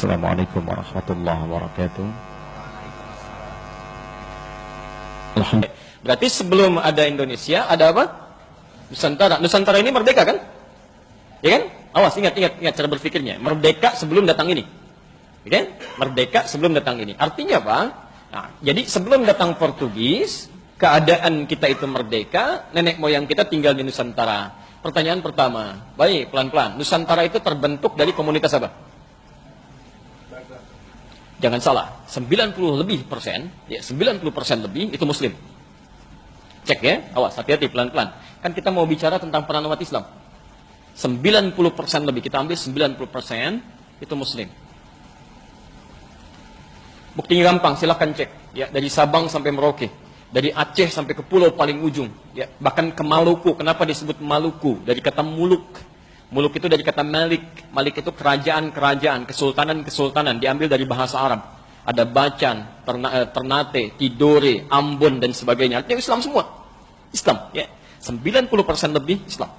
Assalamualaikum warahmatullahi wabarakatuh. Alhamdulillah. Berarti sebelum ada Indonesia, ada apa? Nusantara. Nusantara ini merdeka kan? Ya kan? Awas, ingat cara berpikirnya. Merdeka sebelum datang ini. Ya kan? Merdeka sebelum datang ini. Artinya apa? Nah, jadi sebelum datang Portugis, keadaan kita itu merdeka, nenek moyang kita tinggal di Nusantara. Pertanyaan pertama, baik, pelan-pelan. Nusantara itu terbentuk dari komunitas apa? Jangan salah, 90 lebih persen, ya 90% lebih itu Muslim. Cek ya, awas, hati-hati, pelan-pelan. Kan kita mau bicara tentang peran umat Islam. 90% lebih, kita ambil 90% itu Muslim. Buktinya gampang, silahkan cek. Ya, dari Sabang sampai Merauke, dari Aceh sampai ke pulau paling ujung, ya, bahkan ke Maluku. Kenapa disebut Maluku? Dari kata muluk. Muluk itu dari kata Malik. Malik itu kerajaan-kerajaan, kesultanan-kesultanan, diambil dari bahasa Arab. Ada Bacan, Ternate, Tidore, Ambon, dan sebagainya. Artinya Islam semua. Islam, ya. 90% lebih Islam.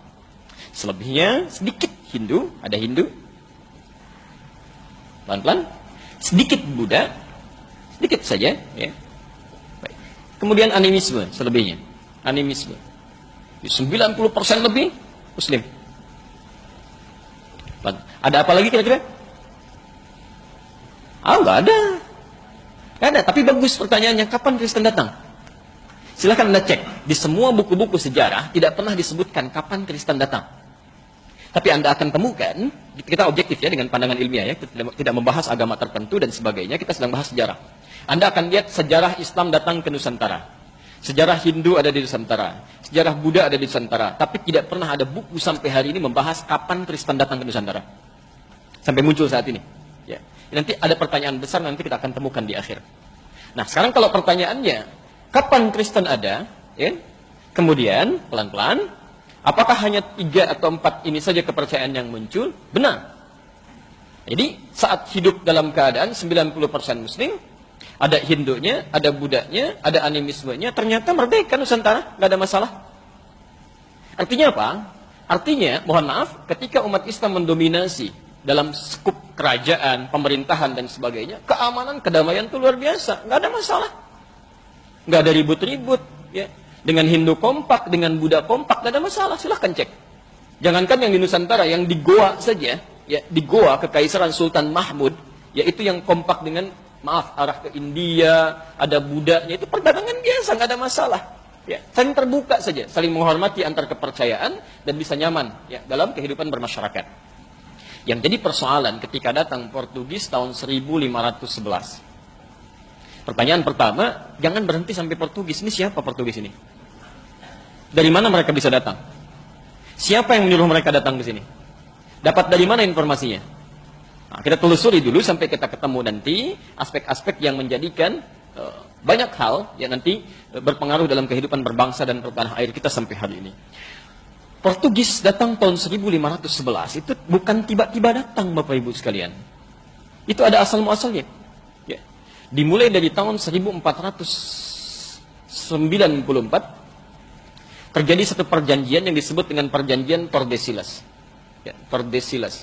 Selebihnya sedikit Hindu, ada Hindu. Pelan-pelan. Sedikit Buddha, sedikit saja, ya. Baik. Kemudian animisme, selebihnya. Animisme. 90% lebih Muslim. Ada apa lagi kira-kira? Nggak ada. Nggak ada, tapi bagus pertanyaannya, kapan Kristen datang? Silahkan Anda cek. Di semua buku-buku sejarah tidak pernah disebutkan kapan Kristen datang. Tapi Anda akan temukan, kita objektif ya dengan pandangan ilmiah ya, kita tidak membahas agama tertentu dan sebagainya, kita sedang bahas sejarah. Anda akan lihat sejarah Islam datang ke Nusantara. Sejarah Hindu ada di Nusantara, sejarah Buddha ada di Nusantara, tapi tidak pernah ada buku sampai hari ini membahas kapan Kristen datang ke Nusantara. Sampai muncul saat ini. Ya. Nanti ada pertanyaan besar, nanti kita akan temukan di akhir. Nah, sekarang kalau pertanyaannya, kapan Kristen ada? Ya? Kemudian, pelan-pelan, apakah hanya 3 atau 4 ini saja kepercayaan yang muncul? Benar. Jadi, saat hidup dalam keadaan 90% Muslim, ada Hindunya, ada Buddhanya, ada animismenya, ternyata merdeka Nusantara, nggak ada masalah. Artinya apa? Artinya, mohon maaf, ketika umat Islam mendominasi dalam skup kerajaan, pemerintahan dan sebagainya, keamanan, kedamaian itu luar biasa, nggak ada masalah, nggak ada ribut-ribut, ya. Dengan Hindu kompak, dengan Buddha kompak, nggak ada masalah, silahkan cek. Jangankan yang di Nusantara, yang di Goa saja, ya, di Goa Kekaisaran Sultan Mahmud, yaitu yang kompak dengan arah ke India, ada Buddhanya, itu perdagangan biasa, nggak ada masalah. Ya, saling terbuka saja, saling menghormati antar kepercayaan dan bisa nyaman ya dalam kehidupan bermasyarakat. Yang jadi persoalan ketika datang Portugis tahun 1511. Pertanyaan pertama, jangan berhenti sampai Portugis. Ini siapa Portugis ini? Dari mana mereka bisa datang? Siapa yang menyuruh mereka datang ke sini? Dapat dari mana informasinya? Nah, kita telusuri dulu sampai kita ketemu nanti aspek-aspek yang menjadikan banyak hal yang nanti berpengaruh dalam kehidupan berbangsa dan bertanah air kita sampai hari ini. Portugis datang tahun 1511 itu bukan tiba-tiba datang, Bapak Ibu sekalian. Itu ada asal-muasalnya. Ya. Dimulai dari tahun 1494 terjadi satu perjanjian yang disebut dengan perjanjian Tordesillas. Ya, Tordesillas.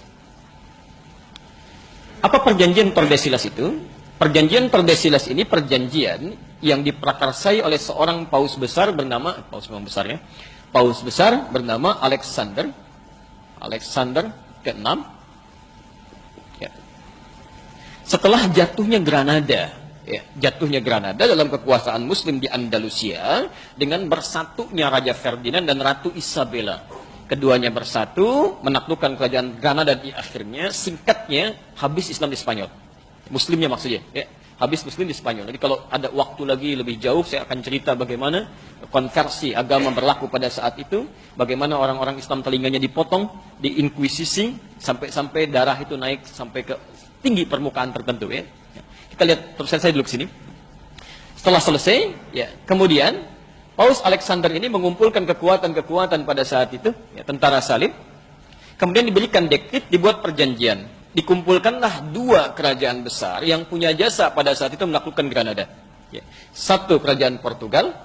Apa perjanjian Tordesillas itu? Perjanjian Tordesillas ini perjanjian yang diprakarsai oleh seorang paus besar bernama Paus besar bernama Alexander ke-6. Ya. Setelah jatuhnya Granada dalam kekuasaan Muslim di Andalusia dengan bersatunya Raja Ferdinand dan Ratu Isabella. Keduanya bersatu, menaklukkan kerajaan Granada di akhirnya, singkatnya, habis Islam di Spanyol. Muslimnya maksudnya, ya. Habis Muslim di Spanyol. Jadi kalau ada waktu lagi lebih jauh, saya akan cerita bagaimana konversi agama berlaku pada saat itu, bagaimana orang-orang Islam telinganya dipotong, diinkuisisi, sampai darah itu naik sampai ke tinggi permukaan tertentu. Ya. Kita lihat, terus saya dulu ke sini. Setelah selesai, ya, kemudian Paus Alexander ini mengumpulkan kekuatan-kekuatan pada saat itu, ya, tentara salib. Kemudian diberikan dekret, dibuat perjanjian. Dikumpulkanlah 2 kerajaan besar yang punya jasa pada saat itu menaklukkan Granada. Ya. Satu kerajaan Portugal,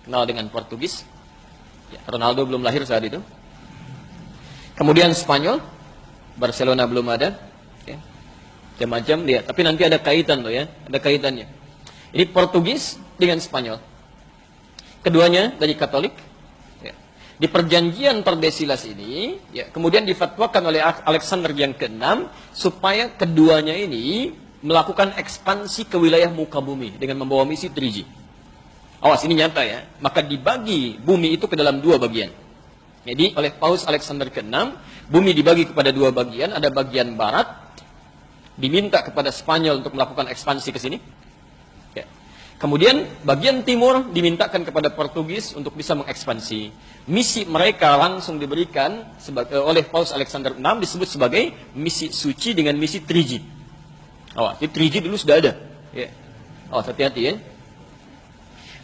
kenal dengan Portugis. Ya, Ronaldo belum lahir saat itu. Kemudian Spanyol, Barcelona belum ada. Ya. Macam-macam dia, tapi nanti ada kaitan loh ya, ada kaitannya. Ini Portugis dengan Spanyol. Keduanya dari Katolik. Ya. Di perjanjian Tordesillas ini, ya, kemudian difatwakan oleh Alexander yang ke-6 supaya keduanya ini melakukan ekspansi ke wilayah muka bumi dengan membawa misi 3G. Awas, ini nyata ya. Maka dibagi bumi itu ke dalam dua bagian. Jadi oleh Paus Alexander ke-6, bumi dibagi kepada dua bagian. Ada bagian barat, diminta kepada Spanyol untuk melakukan ekspansi ke sini. Ya. Kemudian bagian timur dimintakan kepada Portugis untuk bisa mengekspansi. Misi mereka langsung diberikan oleh Paus Alexander VI disebut sebagai misi suci dengan misi 3G. Awas, ini 3G dulu sudah ada. Ya. Awas, hati-hati ya.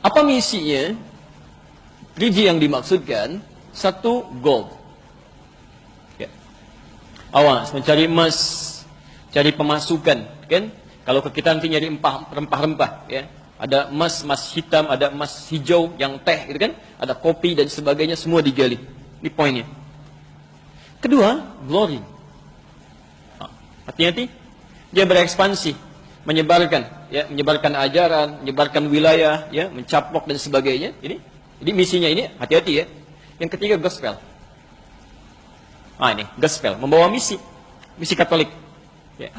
Apa misinya? 3G yang dimaksudkan, satu, gold. Ya. Awas, mencari emas, cari pemasukan, kan? Kalau ke kita nanti nyari rempah-rempah, ya. Ada emas, emas hitam, ada emas hijau yang teh, gitu kan? Ada kopi dan sebagainya, semua digali. Ini poinnya. Kedua, glory. Hati-hati, dia berekspansi. Menyebarkan ajaran, menyebarkan wilayah, ya, mencaplok dan sebagainya. Jadi misinya ini hati-hati ya. Yang ketiga gospel. Ini gospel, membawa misi Katolik. Ya.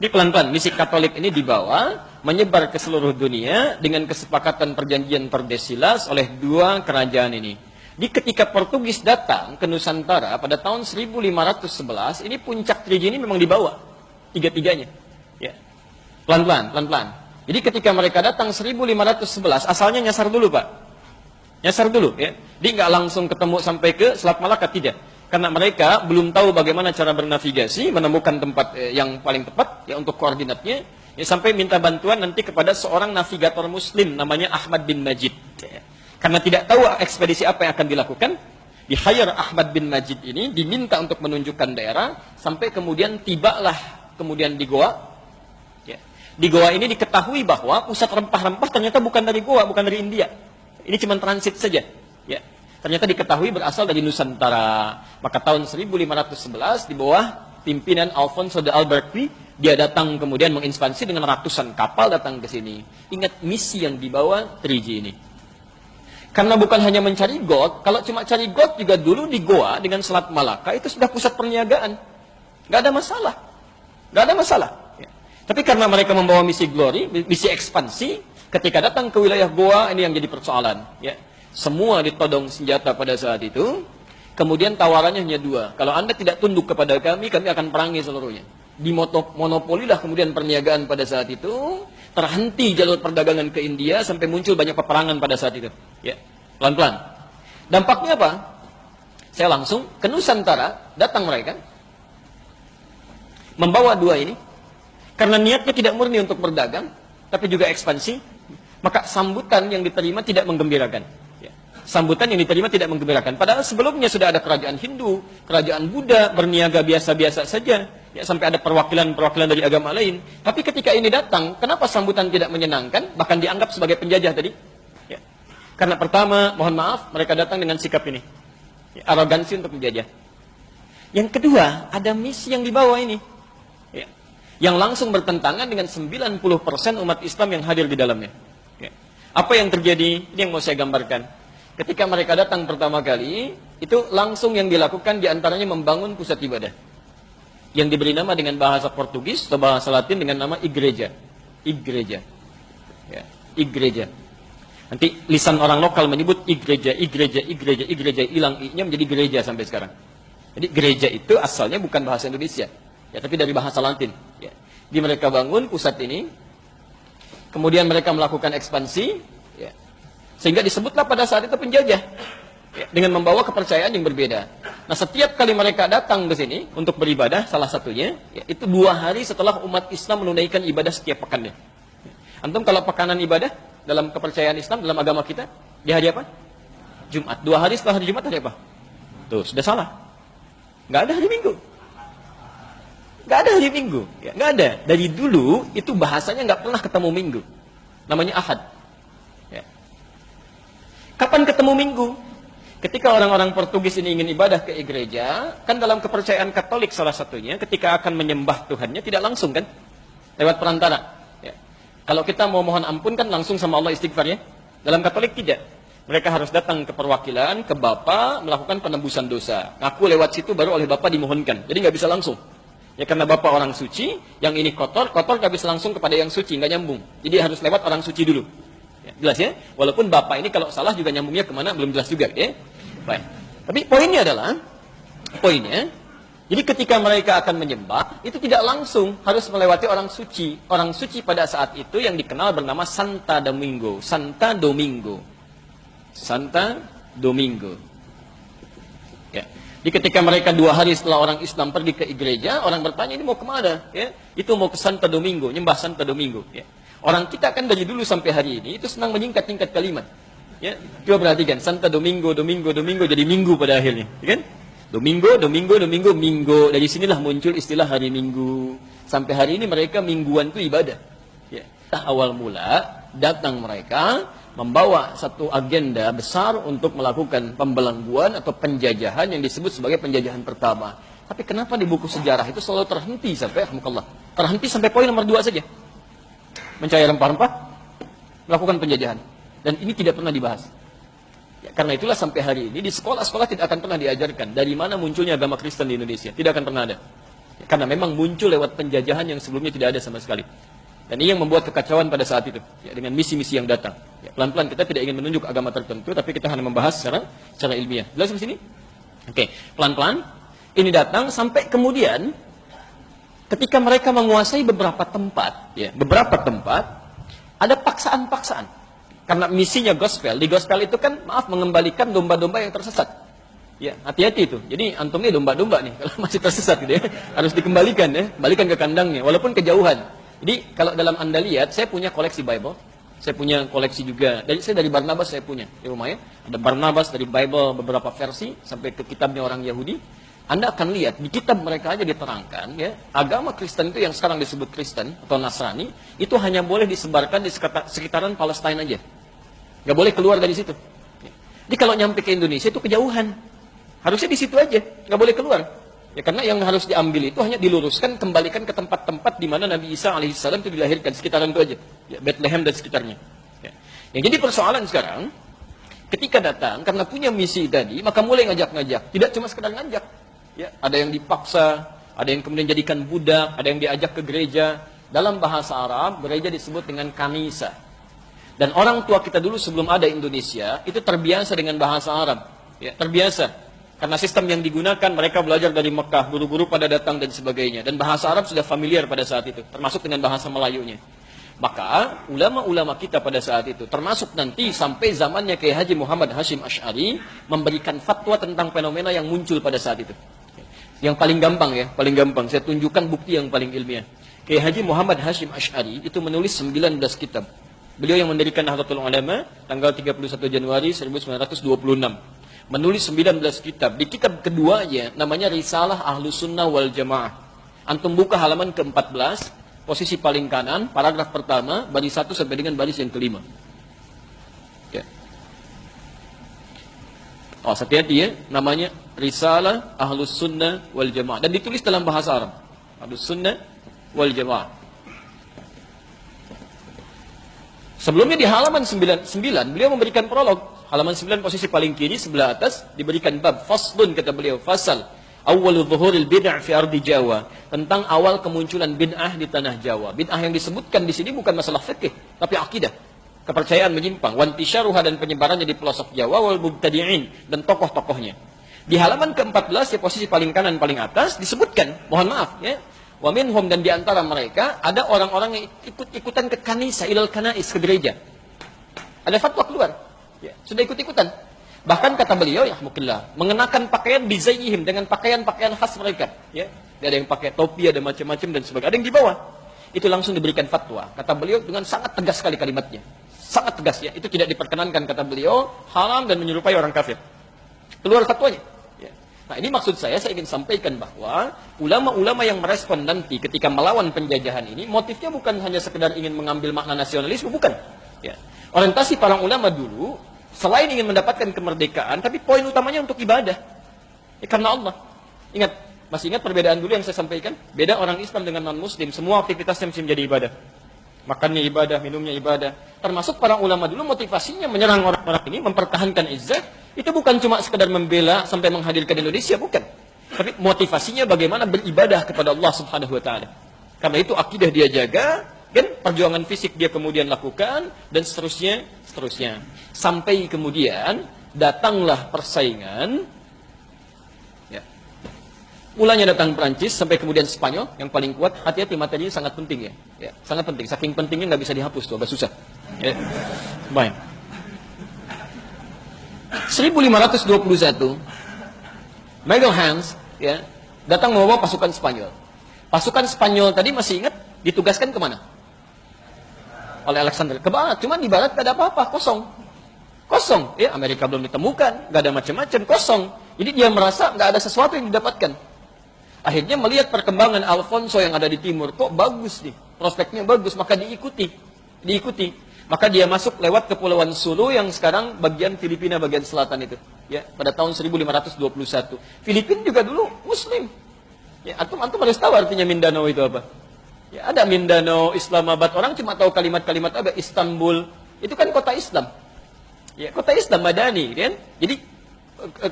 Ini pelan-pelan misi Katolik ini dibawa menyebar ke seluruh dunia dengan kesepakatan perjanjian Tordesillas oleh dua kerajaan ini. Di ketika Portugis datang ke Nusantara pada tahun 1511, ini puncak 3G ini memang dibawa tiga-tiganya. Ya. Pelan-pelan. Jadi ketika mereka datang 1511, asalnya nyasar dulu Pak. Nyasar dulu ya. Dia nggak langsung ketemu sampai ke Selat Malaka, tidak. Karena mereka belum tahu bagaimana cara bernavigasi, menemukan tempat yang paling tepat ya untuk koordinatnya. Ya, sampai minta bantuan nanti kepada seorang navigator muslim namanya Ahmad bin Majid. Ya. Karena tidak tahu ekspedisi apa yang akan dilakukan, di-hire Ahmad bin Majid ini diminta untuk menunjukkan daerah, sampai kemudian tibalah kemudian di Goa. Di Goa ini diketahui bahwa pusat rempah-rempah ternyata bukan dari Goa, bukan dari India. Ini cuma transit saja. Ya. Ternyata diketahui berasal dari Nusantara. Maka tahun 1511 di bawah pimpinan Alfonso de Albuquerque, dia datang kemudian mengekspansi dengan ratusan kapal datang ke sini. Ingat misi yang dibawa 3G ini. Karena bukan hanya mencari gold, kalau cuma cari gold juga dulu di Goa dengan Selat Malaka itu sudah pusat perniagaan. Nggak ada masalah. Nggak ada masalah. Tapi karena mereka membawa misi glory, misi ekspansi, ketika datang ke wilayah Goa, ini yang jadi persoalan. Ya. Semua ditodong senjata pada saat itu, kemudian tawarannya hanya dua. Kalau Anda tidak tunduk kepada kami akan perangi seluruhnya. Dimonopolilah kemudian perniagaan pada saat itu, terhenti jalur perdagangan ke India, sampai muncul banyak peperangan pada saat itu. Ya. Pelan-pelan. Dampaknya apa? Saya langsung ke Nusantara, datang mereka, membawa dua ini, karena niatnya tidak murni untuk berdagang, tapi juga ekspansi, maka sambutan yang diterima tidak menggembirakan. Ya. Sambutan yang diterima tidak menggembirakan. Padahal sebelumnya sudah ada kerajaan Hindu, kerajaan Buddha, berniaga biasa-biasa saja. Ya, sampai ada perwakilan-perwakilan dari agama lain. Tapi ketika ini datang, kenapa sambutan tidak menyenangkan? Bahkan dianggap sebagai penjajah tadi. Ya. Karena pertama, mohon maaf, mereka datang dengan sikap ini. Ya, arogansi untuk menjajah. Yang kedua, ada misi yang dibawa ini. Ya. Yang langsung bertentangan dengan 90% umat Islam yang hadir di dalamnya. Ya. Apa yang terjadi? Ini yang mau saya gambarkan. Ketika mereka datang pertama kali, itu langsung yang dilakukan diantaranya membangun pusat ibadah. Yang diberi nama dengan bahasa Portugis atau bahasa Latin dengan nama igreja. Igreja. Ya. Igreja. Nanti lisan orang lokal menyebut igreja, hilang i-nya menjadi gereja sampai sekarang. Jadi gereja itu asalnya bukan bahasa Indonesia. Ya, tapi dari bahasa Latin. Ya. Di mereka bangun pusat ini, kemudian mereka melakukan ekspansi, ya. Sehingga disebutlah pada saat itu penjajah, ya, dengan membawa kepercayaan yang berbeda. Nah, setiap kali mereka datang ke sini untuk beribadah, salah satunya, ya, itu 2 hari setelah umat Islam menunaikan ibadah setiap pekannya. Ya. Antum kalau pekanan ibadah dalam kepercayaan Islam, dalam agama kita, di hari apa? Jumat. 2 hari setelah hari Jumat hari apa? Tuh, sudah salah. Nggak ada hari Minggu. Nggak ada hari Minggu, ya, nggak ada. Dari dulu itu bahasanya nggak pernah ketemu Minggu, namanya Ahad. Ya. Kapan ketemu Minggu? Ketika orang-orang Portugis ini ingin ibadah ke gereja, kan dalam kepercayaan Katolik salah satunya, ketika akan menyembah Tuhannya tidak langsung kan, lewat perantara. Ya. Kalau kita mau mohon ampun kan langsung sama Allah istighfar ya. Dalam Katolik tidak. Mereka harus datang ke perwakilan, ke Bapa, melakukan penembusan dosa. Ngaku lewat situ baru oleh Bapa dimohonkan. Jadi nggak bisa langsung. Ya karena Bapa orang suci, yang ini kotor nggak bisa langsung kepada yang suci, nggak nyambung. Jadi harus lewat orang suci dulu. Ya, jelas ya? Walaupun Bapa ini kalau salah juga nyambungnya kemana belum jelas juga. Ya? Baik. Tapi poinnya, jadi ketika mereka akan menyembah, itu tidak langsung harus melewati orang suci. Orang suci pada saat itu yang dikenal bernama Santa Domingo. Santa Domingo. Santa Domingo. Ya. Jadi ketika mereka 2 hari setelah orang Islam pergi ke gereja, orang bertanya ini mau kemana? Ya. Itu mau ke Santa Domingo, nyembah Santa Domingo. Ya. Orang kita kan dari dulu sampai hari ini itu senang menyingkat-nyingkat kalimat. Ya. Coba perhatikan, Santa Domingo, Domingo, Domingo jadi minggu pada akhirnya. Ya kan? Domingo, Domingo, Domingo, Minggu. Dari sinilah muncul istilah hari Minggu. Sampai hari ini mereka mingguan itu ibadah. Ya. Awal mula datang mereka membawa satu agenda besar untuk melakukan pembelengguan atau penjajahan yang disebut sebagai penjajahan pertama. Tapi kenapa di buku sejarah itu selalu terhenti sampai terhenti sampai poin nomor 2 saja. Mencari rempah-rempah, melakukan penjajahan. Dan ini tidak pernah dibahas. Ya, karena itulah sampai hari ini di sekolah-sekolah tidak akan pernah diajarkan dari mana munculnya agama Kristen di Indonesia. Tidak akan pernah ada. Ya, karena memang muncul lewat penjajahan yang sebelumnya tidak ada sama sekali. Dan ini yang membuat kekacauan pada saat itu. Ya, dengan misi-misi yang datang. Ya, pelan-pelan kita tidak ingin menunjuk agama tertentu, tapi kita hanya membahas secara ilmiah. Jelas di sini? Oke, pelan-pelan. Ini datang sampai kemudian ketika mereka menguasai beberapa tempat, ada paksaan-paksaan. Karena misinya gospel, di gospel itu kan, mengembalikan domba-domba yang tersesat. Ya, hati-hati itu. Jadi antum ini domba-domba nih, kalau masih tersesat gitu ya, harus dikembalikan ya, balikan ke kandangnya, walaupun kejauhan. Jadi kalau dalam Anda lihat, saya punya koleksi Bible, saya punya koleksi juga, saya dari Barnabas saya punya di rumah ya, ada Barnabas dari Bible beberapa versi sampai ke kitabnya orang Yahudi. Anda akan lihat di kitab mereka aja diterangkan ya, agama Kristen itu yang sekarang disebut Kristen atau Nasrani itu hanya boleh disebarkan di sekitaran Palestina aja, nggak boleh keluar dari situ. Jadi kalau nyampe ke Indonesia itu kejauhan, harusnya di situ aja, nggak boleh keluar. Ya karena yang harus diambil itu hanya diluruskan, kembalikan ke tempat-tempat di mana Nabi Isa alaihissalam itu dilahirkan, sekitaran itu aja, ya, Bethlehem dan sekitarnya. Ya. Yang jadi persoalan sekarang, ketika datang karena punya misi tadi, maka mulai ngajak-ngajak, tidak cuma sekedar ngajak. Ya, ada yang dipaksa, ada yang kemudian jadikan budak, ada yang diajak ke gereja. Dalam bahasa Arab, gereja disebut dengan kanisa. Dan orang tua kita dulu sebelum ada Indonesia, itu terbiasa dengan bahasa Arab. Ya, terbiasa. Karena sistem yang digunakan, mereka belajar dari Mekah, guru-guru pada datang dan sebagainya. Dan bahasa Arab sudah familiar pada saat itu, termasuk dengan bahasa Melayunya. Maka, ulama-ulama kita pada saat itu, termasuk nanti sampai zamannya Kiai Haji Muhammad Hashim Asy'ari, memberikan fatwa tentang fenomena yang muncul pada saat itu. Yang paling gampang, saya tunjukkan bukti yang paling ilmiah. Kiai Haji Muhammad Hashim Asy'ari itu menulis 19 kitab. Beliau yang mendirikan Nahdlatul Ulama tanggal 31 Januari 1926. Menulis 19 kitab. Di kitab keduanya namanya Risalah Ahlus Sunnah wal Jamaah. Antum buka halaman ke-14, posisi paling kanan, paragraf pertama, baris 1 sampai dengan baris yang kelima. Ya. Oh, hati-hati ya, namanya Risalah Ahlus Sunnah wal Jamaah. Dan ditulis dalam bahasa Arab. Ahlus Sunnah wal Jamaah. Sebelumnya di halaman 99, beliau memberikan prolog. Halaman 9 posisi paling kiri, sebelah atas, diberikan bab. Faslun, kata beliau, fasal. Awwalu zuhuril bid'ah fi ardi Jawa. Tentang awal kemunculan bid'ah di tanah Jawa. Bid'ah yang disebutkan di sini bukan masalah fikih, tapi akidah. Kepercayaan menyimpang, wantisyaruha dan penyebarannya di pelosok Jawa, wal mubtadi'in dan tokoh-tokohnya. Di halaman ke-14 ya posisi paling kanan paling atas disebutkan, mohon maaf ya, wa minhum dan diantara mereka ada orang-orang yang ikut-ikutan ke kanisa, ilal kanais, ke gereja. Ada fatwa keluar, ya, sudah ikut-ikutan. Bahkan kata beliau, ya mukillah, mengenakan pakaian bizayyihim dengan pakaian-pakaian khas mereka, ya. Ada yang pakai topi, ada macam-macam dan sebagainya. Ada yang di bawah. Itu langsung diberikan fatwa. Kata beliau dengan sangat tegas sekali kalimatnya. Sangat tegas ya, itu tidak diperkenankan kata beliau, haram dan menyerupai orang kafir. Keluar fatwanya. Ya. Nah ini maksud saya ingin sampaikan bahwa ulama-ulama yang merespon nanti ketika melawan penjajahan ini, motifnya bukan hanya sekedar ingin mengambil makna nasionalisme, bukan. Ya. Orientasi para ulama dulu, selain ingin mendapatkan kemerdekaan, tapi poin utamanya untuk ibadah. Ya, karena Allah. Ingat, Masih ingat perbedaan dulu yang saya sampaikan? Beda orang Islam dengan non-Muslim, semua aktivitasnya mesti menjadi ibadah. Makannya ibadah, minumnya ibadah. Termasuk para ulama dulu motivasinya menyerang orang-orang ini, mempertahankan izzat, itu bukan cuma sekedar membela sampai menghadirkan Indonesia, bukan. Tapi motivasinya bagaimana beribadah kepada Allah Subhanahu wa taala. Karena itu akidah dia jaga, kan perjuangan fisik dia kemudian lakukan dan seterusnya. Sampai kemudian datanglah persaingan. Ya. Mulanya datang Prancis sampai kemudian Spanyol yang paling kuat. Hati-hati, materi ini sangat penting ya. Ya, sangat penting. Saking pentingnya nggak bisa dihapus tuh, agak susah. Ya. Baik. 1521 Miguel Hans ya datang membawa pasukan Spanyol. Pasukan Spanyol tadi masih ingat ditugaskan kemana? Oleh Alexander ke barat. Cuman di barat gak ada apa-apa, kosong. Ya, Amerika belum ditemukan, gak ada macam-macam, kosong. Jadi dia merasa gak ada sesuatu yang didapatkan. Akhirnya melihat perkembangan Alfonso yang ada di timur, kok bagus nih, prospeknya bagus, maka diikuti. Maka dia masuk lewat Kepulauan Sulu yang sekarang bagian Filipina bagian selatan itu. Ya, pada tahun 1521. Filipina juga dulu Muslim. Ya, antum harus tahu artinya Mindanao itu apa. Ya, ada Mindanao, Islamabad. Orang cuma tahu kalimat-kalimat apa. Istanbul, itu kan kota Islam. Ya, kota Islam Madani, kan? Jadi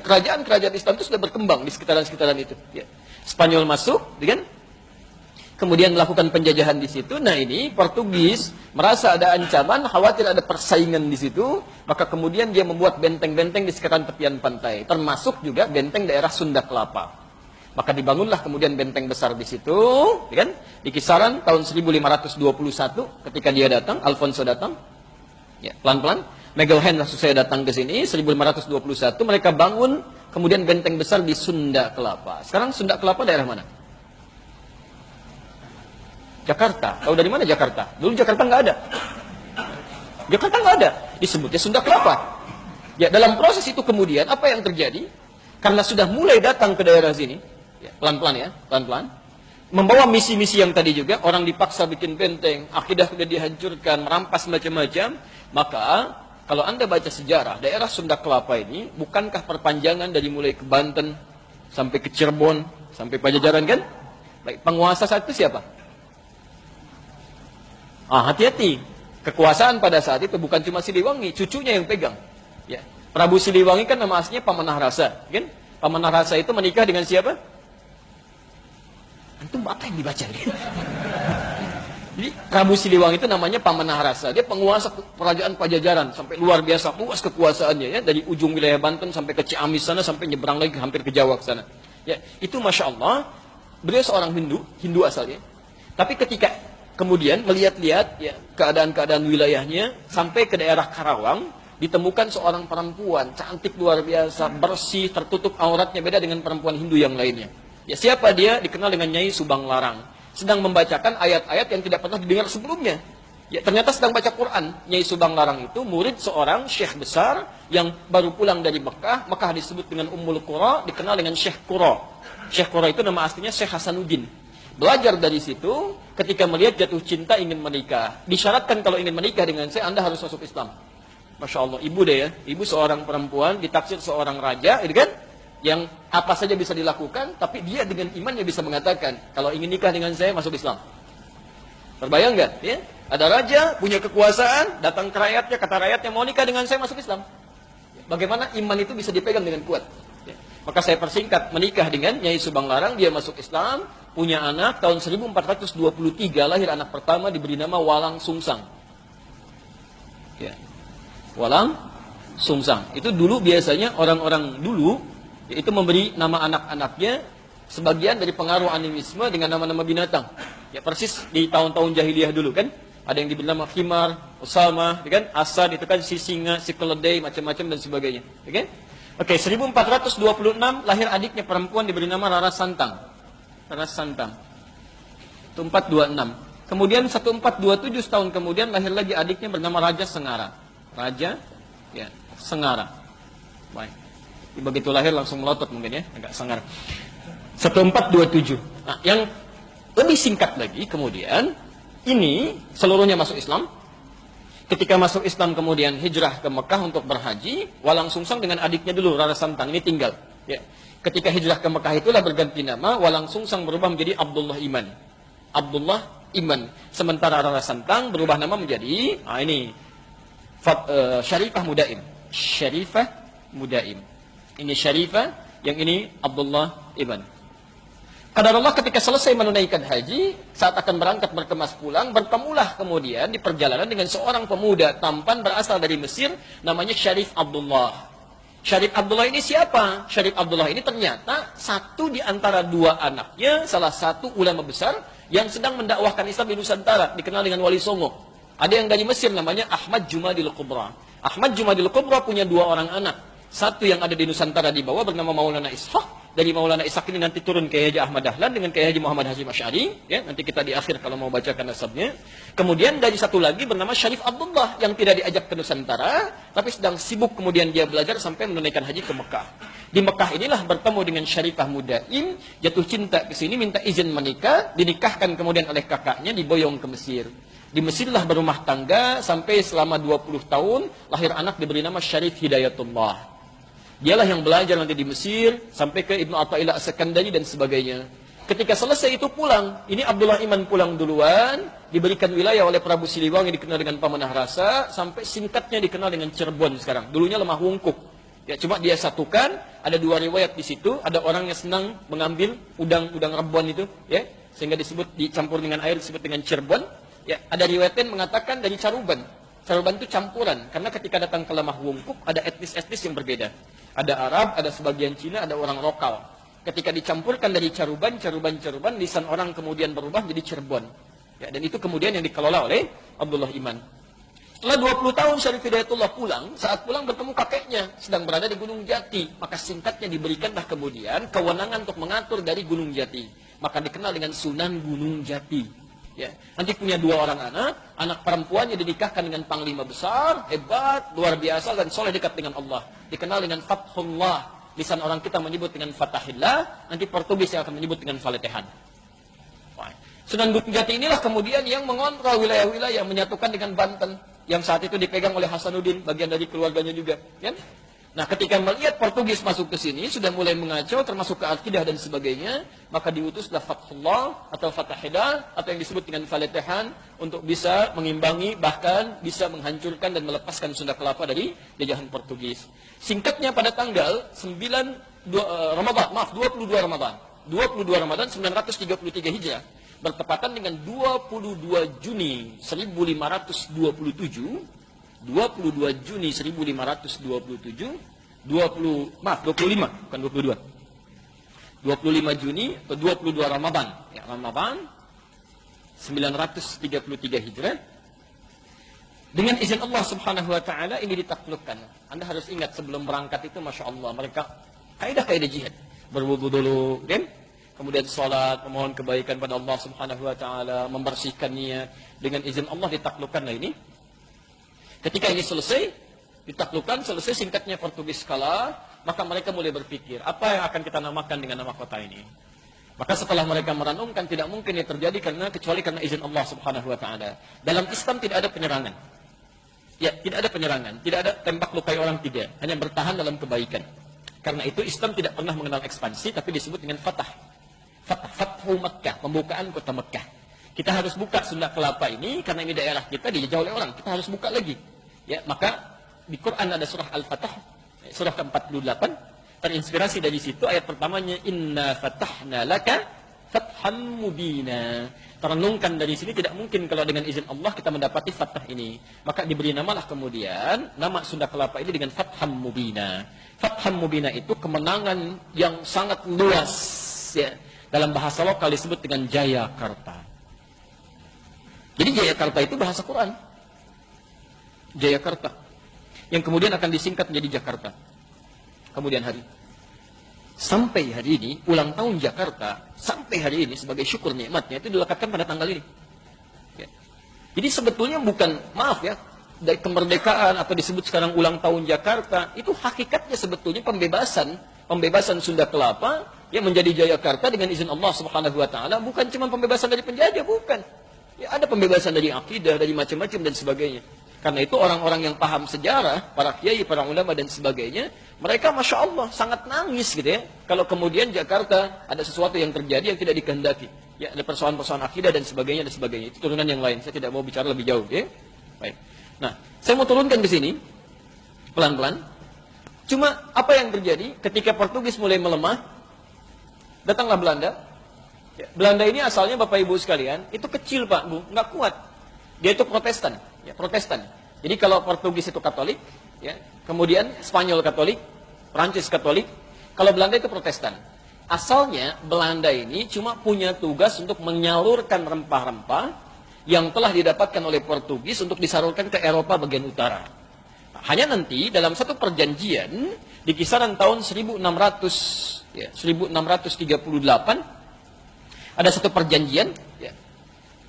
kerajaan-kerajaan Islam itu sudah berkembang di sekitaran-sekitaran itu. Ya. Spanyol masuk, kan? Kemudian melakukan penjajahan di situ. Nah ini Portugis merasa ada ancaman, khawatir ada persaingan di situ, maka kemudian dia membuat benteng-benteng di sekitaran tepian pantai, termasuk juga benteng daerah Sunda Kelapa. Maka dibangunlah kemudian benteng besar di situ, kan? Di kisaran tahun 1521 ketika dia datang, Alfonso datang, ya pelan-pelan. Miguel Hans langsung saya datang ke sini 1521 mereka bangun kemudian benteng besar di Sunda Kelapa. Sekarang Sunda Kelapa daerah mana? Jakarta. Tahu dari mana Jakarta? Dulu Jakarta nggak ada. Disebutnya Sunda Kelapa. Ya, dalam proses itu kemudian apa yang terjadi? Karena sudah mulai datang ke daerah sini, ya, pelan-pelan, membawa misi-misi yang tadi juga, orang dipaksa bikin benteng, akidah sudah dihancurkan, merampas macam-macam, maka kalau Anda baca sejarah, daerah Sunda Kelapa ini, bukankah perpanjangan dari mulai ke Banten, sampai ke Cirebon, sampai Pajajaran kan? Baik, penguasa saat itu siapa? Hati-hati, kekuasaan pada saat itu bukan cuma Siliwangi, cucunya yang pegang. Ya. Prabu Siliwangi kan nama aslinya Pamanah Rasa, kan? Pamanah Rasa itu menikah dengan siapa? Antum apa yang dibaca? Jadi Prabu Siliwangi itu namanya Pamanah Rasa. Dia penguasa kerajaan Pajajaran sampai luar biasa luas kekuasaannya ya, dari ujung wilayah Banten sampai ke Ciamis sana sampai nyebrang lagi hampir ke Jawa sana. Ya, itu Masya Allah, beliau seorang Hindu asalnya. Tapi ketika kemudian melihat-lihat ya, keadaan-keadaan wilayahnya sampai ke daerah Karawang, ditemukan seorang perempuan cantik luar biasa, bersih, tertutup auratnya beda dengan perempuan Hindu yang lainnya. Ya, siapa dia? Dikenal dengan Nyai Subang Larang. Sedang membacakan ayat-ayat yang tidak pernah didengar sebelumnya. Ya, ternyata sedang baca Quran. Nyai Subang Larang itu murid seorang syekh besar yang baru pulang dari Mekah. Mekah disebut dengan Ummul Qura, dikenal dengan Syekh Qura. Syekh Qura itu nama aslinya Syekh Hasanuddin. Belajar dari situ, ketika melihat jatuh cinta ingin menikah. Disyaratkan kalau ingin menikah dengan saya, Anda harus masuk Islam. Masya Allah, ibu deh ya. Ibu seorang perempuan, ditaksir seorang raja, itu kan? Yang apa saja bisa dilakukan, tapi dia dengan imannya bisa mengatakan, kalau ingin nikah dengan saya, masuk Islam. Terbayang nggak? Ya? Ada raja, punya kekuasaan, datang ke rakyatnya, kata rakyatnya, mau nikah dengan saya, masuk Islam. Bagaimana iman itu bisa dipegang dengan kuat? Ya. Maka saya persingkat, menikah dengan Nyai Subang Larang, dia masuk Islam, punya anak, tahun 1423, lahir anak pertama, diberi nama Walang Sungsang. Ya. Walang Sungsang. Itu dulu biasanya orang-orang dulu, itu memberi nama anak-anaknya sebagian dari pengaruh animisme dengan nama-nama binatang. Ya persis di tahun-tahun jahiliyah dulu kan. Ada yang diberi nama Khimar, Usama, kan? Asad itu kan si singa, si keledai, macam-macam dan sebagainya. Oke, 1426 lahir adiknya perempuan diberi nama Rara Santang. Rara Santang. Itu 426. Kemudian 1427 tahun kemudian lahir lagi adiknya bernama Raja Sengara. Raja ya, Sengara. Baik. Begitu lahir langsung melotot mungkin ya, agak sangar. 1427. Nah, yang lebih singkat lagi kemudian ini seluruhnya masuk Islam. Ketika masuk Islam kemudian hijrah ke Mekah untuk berhaji, Walang Sungsang dengan adiknya dulu Rara Santang ini tinggal. Ya. Ketika hijrah ke Mekah itulah berganti nama, walangsung sang berubah menjadi Abdullah Iman. Abdullah Iman. Sementara Rara Santang berubah nama menjadi, Syarifah Mudaim. Syarifah Mudaim. Ini Syarifah, yang ini Abdullah Iman. Qadarullah ketika selesai menunaikan haji, saat akan berangkat berkemas pulang, bertemulah kemudian di perjalanan dengan seorang pemuda tampan berasal dari Mesir, namanya Syarif Abdullah. Syarif Abdullah ini siapa? Syarif Abdullah ini ternyata satu di antara dua anaknya, salah satu ulama besar yang sedang mendakwahkan Islam di Nusantara, dikenal dengan Wali Songo. Ada yang dari Mesir namanya Ahmad Jumadil Kubra. Ahmad Jumadil Kubra punya dua orang anak. Satu yang ada di Nusantara di bawah bernama Maulana Ishaq. Dari Maulana Ishaq ini nanti turun ke Haji Ahmad Dahlan dengan ke Haji Muhammad Hashim Asy'ari, ya, nanti kita di akhir kalau mau bacakan nasabnya. Kemudian dari satu lagi bernama Syarif Abdullah yang tidak diajak ke Nusantara, tapi sedang sibuk kemudian dia belajar sampai menunaikan haji ke Mekah. Di Mekah inilah bertemu dengan Syarifah Mudaim, jatuh cinta ke sini, minta izin menikah, dinikahkan kemudian oleh kakaknya, diboyong ke Mesir. Di Mesirlah berumah tangga sampai selama 20 tahun, lahir anak diberi nama Syarif Hidayatullah. Dialah yang belajar nanti di Mesir, sampai ke Ibnu Athaillah As-Sakandari dan sebagainya. Ketika selesai itu pulang, ini Abdullah Iman pulang duluan, diberikan wilayah oleh Prabu Siliwangi dikenal dengan Pamanah Rasa, sampai singkatnya dikenal dengan Cirebon sekarang. Dulunya Lemah Wungkuk. Ya, cuma dia satukan, ada dua riwayat di situ, ada orang yang senang mengambil udang rebon itu, ya, sehingga dicampur dengan air disebut dengan Cirebon. Ya, ada riwayat yang mengatakan dari Caruban. Caruban itu campuran, karena ketika datang ke Lemah Wungkuk ada etnis-etnis yang berbeda. Ada Arab, ada sebagian Cina, ada orang lokal. Ketika dicampurkan dari caruban, lisan orang kemudian berubah menjadi Cirebon. Ya, dan itu kemudian yang dikelola oleh Abdullah Iman. Setelah 20 tahun Syarif Hidayatullah pulang, saat pulang bertemu kakeknya, sedang berada di Gunung Jati. Maka singkatnya diberikanlah kemudian kewenangan untuk mengatur dari Gunung Jati. Maka dikenal dengan Sunan Gunung Jati. Ya, nanti punya dua orang anak perempuannya dinikahkan dengan panglima besar, hebat, luar biasa, dan soleh dekat dengan Allah. Dikenal dengan Fathullah. Lisan orang kita menyebut dengan Fatahillah, nanti Portugis yang akan menyebut dengan Faletehan. Sunan Gunung Jati inilah kemudian yang mengontrol wilayah-wilayah, menyatukan dengan Banten, yang saat itu dipegang oleh Hasanuddin, bagian dari keluarganya juga. Ya? Nah, ketika melihat Portugis masuk ke sini, sudah mulai mengacau, termasuk ke akidah dan sebagainya, maka diutuslah Fathullah atau Fatahillah, atau yang disebut dengan Faletehan, untuk bisa mengimbangi, bahkan bisa menghancurkan dan melepaskan Sunda Kelapa dari jajahan Portugis. Singkatnya pada tanggal 22 Ramadan 933 Hijrah, bertepatan dengan 22 Juni 1527, 25 Juni atau 22 Ramadan. Ya, Ramadan 933 Hijrah. Dengan izin Allah Subhanahu wa taala ini ditaklukkan. Anda harus ingat sebelum berangkat itu Masya Allah mereka kaidah-kaidah jihad. Berwudu dulu, kan? Kemudian sholat, memohon kebaikan pada Allah Subhanahu wa taala, membersihkan niat. Dengan izin Allah ditaklukkanlah ini. Ketika ini selesai, ditaklukkan, selesai singkatnya Portugis kalah, maka mereka mulai berpikir, apa yang akan kita namakan dengan nama kota ini? Maka setelah mereka merenungkan, tidak mungkin ini terjadi kecuali karena izin Allah Subhanahu wa taala. Dalam Islam tidak ada penyerangan. Ya, tidak ada penyerangan, tidak ada tembak lukai orang, tidak, hanya bertahan dalam kebaikan. Karena itu Islam tidak pernah mengenal ekspansi, tapi disebut dengan Fathu Makkah, pembukaan kota Makkah. Kita harus buka Sunda Kelapa ini karena ini daerah kita dijajah oleh orang. Kita harus buka lagi. Ya, maka di Quran ada surah Al-Fatah, surah ke-48, terinspirasi dari situ ayat pertamanya Inna fatahna laka fatham mubina. Terenungkan dari sini tidak mungkin kalau dengan izin Allah kita mendapati fathah ini. Maka diberi namalah kemudian nama Sunda Kelapa ini dengan Fatham Mubina. Fatham Mubina itu kemenangan yang sangat luas, ya. Dalam bahasa lokal disebut dengan Jayakarta. Jadi Jayakarta itu bahasa Quran. Jayakarta. Yang kemudian akan disingkat menjadi Jakarta. Kemudian hari. Sampai hari ini, ulang tahun Jakarta, sampai hari ini sebagai syukur nikmatnya itu dilekatkan pada tanggal ini. Ya. Jadi sebetulnya bukan, maaf ya, dari kemerdekaan atau disebut sekarang ulang tahun Jakarta, itu hakikatnya sebetulnya pembebasan Sunda Kelapa yang menjadi Jayakarta dengan izin Allah Subhanahu wa taala, bukan cuma pembebasan dari penjajah, bukan. Ya, ada pembebasan dari akidah, dari macam-macam dan sebagainya. Karena itu orang-orang yang paham sejarah, para kiai, para ulama dan sebagainya, mereka Masya Allah sangat nangis gitu ya. Kalau kemudian Jakarta ada sesuatu yang terjadi yang tidak dikehendaki. Ya, ada persoalan-persoalan akidah dan sebagainya dan sebagainya. Itu turunan yang lain. Saya tidak mau bicara lebih jauh ya. Baik. Nah, saya mau turunkan ke sini pelan-pelan. Cuma apa yang terjadi ketika Portugis mulai melemah, datanglah Belanda. Ya, Belanda ini asalnya Bapak Ibu sekalian, itu kecil Pak Bu, nggak kuat. Dia itu Protestan, ya, Protestan. Jadi kalau Portugis itu Katolik, ya, kemudian Spanyol Katolik, Prancis Katolik, kalau Belanda itu Protestan. Asalnya Belanda ini cuma punya tugas untuk menyalurkan rempah-rempah yang telah didapatkan oleh Portugis untuk disalurkan ke Eropa bagian utara. Hanya nanti dalam satu perjanjian di kisaran tahun 1638 ada satu perjanjian, ya.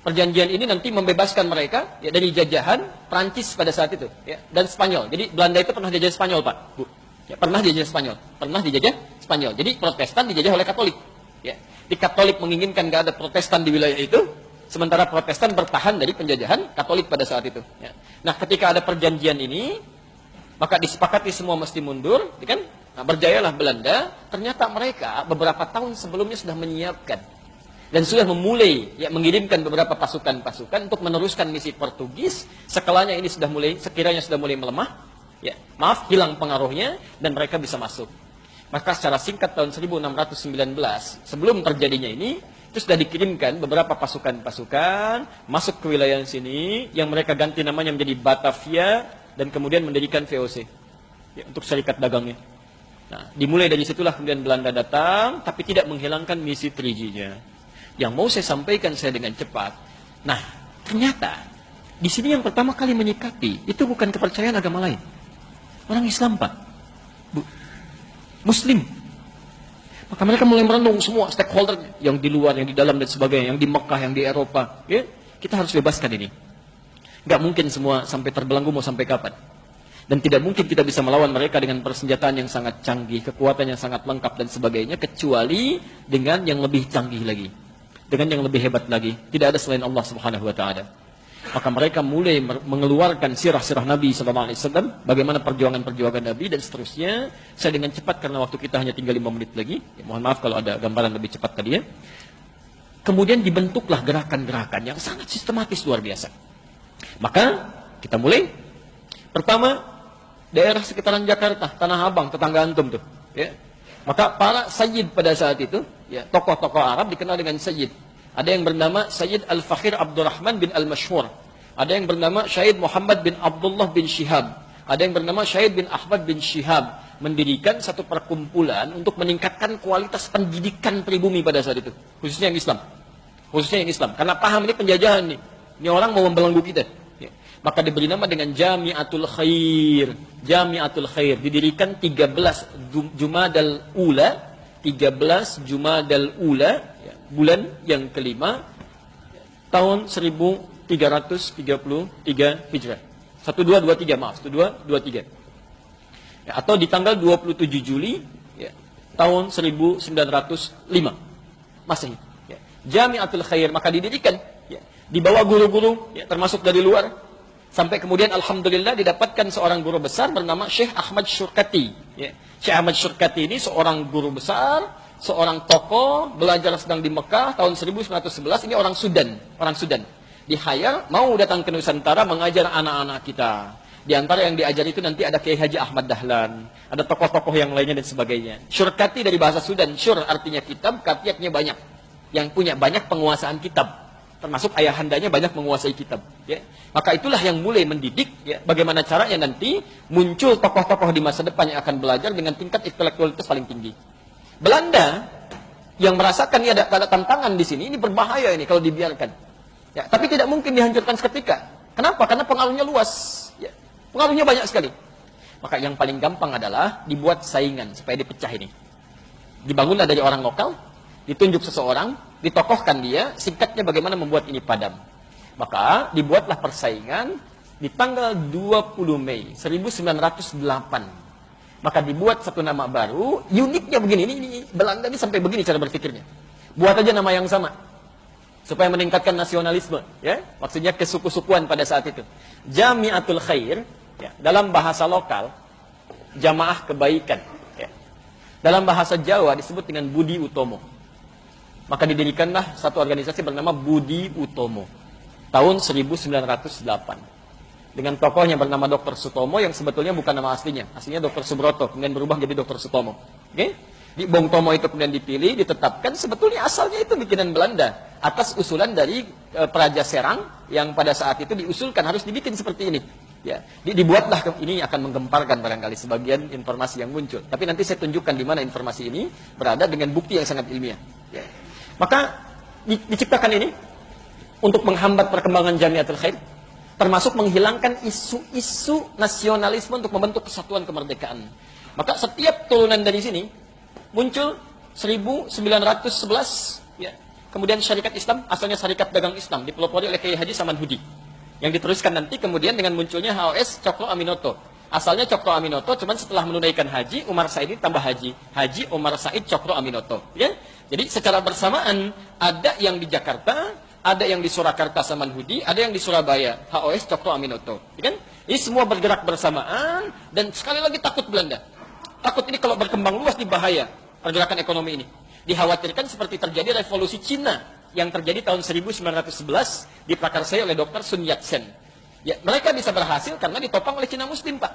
Perjanjian ini nanti membebaskan mereka ya, dari jajahan Prancis pada saat itu ya, dan Spanyol. Jadi Belanda itu pernah dijajah Spanyol Pak, Bu. Ya, pernah dijajah Spanyol, pernah dijajah Spanyol. Jadi Protestan dijajah oleh Katolik. Ya. Di Katolik menginginkan gak ada Protestan di wilayah itu, sementara Protestan bertahan dari penjajahan Katolik pada saat itu. Ya. Nah, ketika ada perjanjian ini, maka disepakati semua mesti mundur, ya kan? Nah, berjayalah Belanda. Ternyata mereka beberapa tahun sebelumnya sudah menyiapkan dan sudah memulai ya, mengirimkan beberapa pasukan-pasukan untuk meneruskan misi Portugis. Sekiranya ini sudah mulai melemah, ya, maaf, hilang pengaruhnya dan mereka bisa masuk. Maka secara singkat tahun 1619 sebelum terjadinya ini itu sudah dikirimkan beberapa pasukan-pasukan masuk ke wilayah sini yang mereka ganti namanya menjadi Batavia dan kemudian mendirikan VOC ya, untuk serikat dagangnya. Nah, dimulai dari situlah kemudian Belanda datang tapi tidak menghilangkan misi 3G-nya. Yang mau saya sampaikan saya dengan cepat. Nah, ternyata di sini yang pertama kali menyikapi itu bukan kepercayaan agama lain. Orang Islam, Pak. Bu. Muslim. Maka mereka mulai merenung semua stakeholder yang di luar, yang di dalam dan sebagainya, yang di Mekah, yang di Eropa. Ya, kita harus bebaskan ini. Nggak mungkin semua sampai terbelenggu mau sampai kapan. Dan tidak mungkin kita bisa melawan mereka dengan persenjataan yang sangat canggih, kekuatan yang sangat lengkap dan sebagainya, kecuali dengan yang lebih canggih lagi. Dengan yang lebih hebat lagi. Tidak ada selain Allah Subhanahu wa taala. Maka mereka mulai mengeluarkan sirah-sirah Nabi sallallahu alaihi wasallam, bagaimana perjuangan-perjuangan Nabi dan seterusnya. Saya dengan cepat karena waktu kita hanya tinggal 5 menit lagi. Ya, mohon maaf kalau ada gambaran lebih cepat tadi ya. Kemudian dibentuklah gerakan-gerakan yang sangat sistematis luar biasa. Maka kita mulai. Pertama, daerah sekitaran Jakarta, Tanah Abang, tetangga antum tuh, ya. Maka para sayyid pada saat itu, ya, tokoh-tokoh Arab dikenal dengan sayyid. Ada yang bernama Sayyid Al-Fakhir Abdurrahman bin Al-Mashhur. Ada yang bernama Syahid Muhammad bin Abdullah bin Shihab. Ada yang bernama Syahid bin Ahmad bin Shihab. Mendirikan satu perkumpulan untuk meningkatkan kualitas pendidikan pribumi pada saat itu. Khususnya yang Islam. Khususnya yang Islam. Karena paham ini penjajahan nih. Ini orang mau membelenggu kita. Ya. Maka diberi nama dengan Jami'atul Khair. Jami'atul Khair. Didirikan 13 Jumadal Ula. 13 Jumadal Ula. Ya, bulan yang kelima. Tahun 1333 Hijrah. 1223 maaf. 1223. Ya, atau di tanggal 27 Juli. Ya, tahun 1905. Masehi. Ya. Jami'atul Khair. Maka didirikan. Ya, di bawah guru-guru. Ya, termasuk dari luar. Sampai kemudian Alhamdulillah didapatkan seorang guru besar bernama Syekh Ahmad Syurkati. Ya. Syekh Ahmad Syurkati ini seorang guru besar, seorang tokoh, belajar sedang di Mekah tahun 1911. Ini orang Sudan. Orang Sudan. Di-hire, mau datang ke Nusantara mengajar anak-anak kita. Di antara yang diajar itu nanti ada Kiai Haji Ahmad Dahlan. Ada tokoh-tokoh yang lainnya dan sebagainya. Syurkati dari bahasa Sudan. Syur artinya kitab, kati artinya banyak. Yang punya banyak penguasaan kitab. Termasuk ayahandanya banyak menguasai kitab. Ya. Maka itulah yang mulai mendidik ya, bagaimana caranya nanti muncul tokoh-tokoh di masa depan yang akan belajar dengan tingkat intelektualitas paling tinggi. Belanda yang merasakan ini ada tantangan di sini, ini berbahaya ini kalau dibiarkan. Ya, tapi tidak mungkin dihancurkan seketika. Kenapa? Karena pengaruhnya luas. Ya. Pengaruhnya banyak sekali. Maka yang paling gampang adalah dibuat saingan supaya dipecah ini. Dibangunlah dari orang lokal, ditunjuk seseorang, ditokohkan dia, singkatnya bagaimana membuat ini padam. Maka dibuatlah persaingan di tanggal 20 Mei 1908. Maka dibuat satu nama baru, uniknya begini, ini Belanda ini sampai begini cara berpikirnya. Buat aja nama yang sama. supaya meningkatkan nasionalisme, ya, maksudnya kesuku-sukuan pada saat itu. Jamiatul Khair, ya, dalam bahasa lokal jamaah kebaikan, ya. Dalam bahasa Jawa disebut dengan Budi Utomo. Maka didirikanlah satu organisasi bernama Budi Utomo tahun 1908 dengan tokohnya bernama Dr. Sutomo yang sebetulnya bukan nama aslinya Dr. Subroto, kemudian berubah jadi Dr. Sutomo. Oke? Di Bung Tomo itu kemudian dipilih, ditetapkan, sebetulnya asalnya itu bikinan Belanda atas usulan dari Praja Serang yang pada saat itu diusulkan harus dibikin seperti ini. Ya, dibuatlah, ini akan menggemparkan barangkali sebagian informasi yang muncul. Tapi nanti saya tunjukkan di mana informasi ini berada dengan bukti yang sangat ilmiah. Ya. Maka diciptakan ini untuk menghambat perkembangan Jamiatul Khair, termasuk menghilangkan isu-isu nasionalisme untuk membentuk kesatuan kemerdekaan. Maka setiap turunan dari sini muncul 1911, ya. Kemudian Syarikat Islam, asalnya Syarikat Dagang Islam, dipelopori oleh Kiai Haji Samanhudi. Yang diteruskan nanti kemudian dengan munculnya HOS Cokro Aminoto. Asalnya Cokro Aminoto, cuman setelah menunaikan haji, Umar Said tambah haji. Haji Umar Said Cokro Aminoto. Ya? Jadi secara bersamaan, ada yang di Jakarta, ada yang di Surakarta Samanhudi, ada yang di Surabaya, HOS Cokro Aminoto. Ya kan? Ini semua bergerak bersamaan, dan sekali lagi takut Belanda. Takut ini kalau berkembang luas di bahaya pergerakan ekonomi ini. Dikhawatirkan seperti terjadi revolusi Cina yang terjadi tahun 1911 diprakarsai oleh Dr. Sun Yat-sen. Ya, mereka bisa berhasil karena ditopang oleh Cina Muslim, Pak.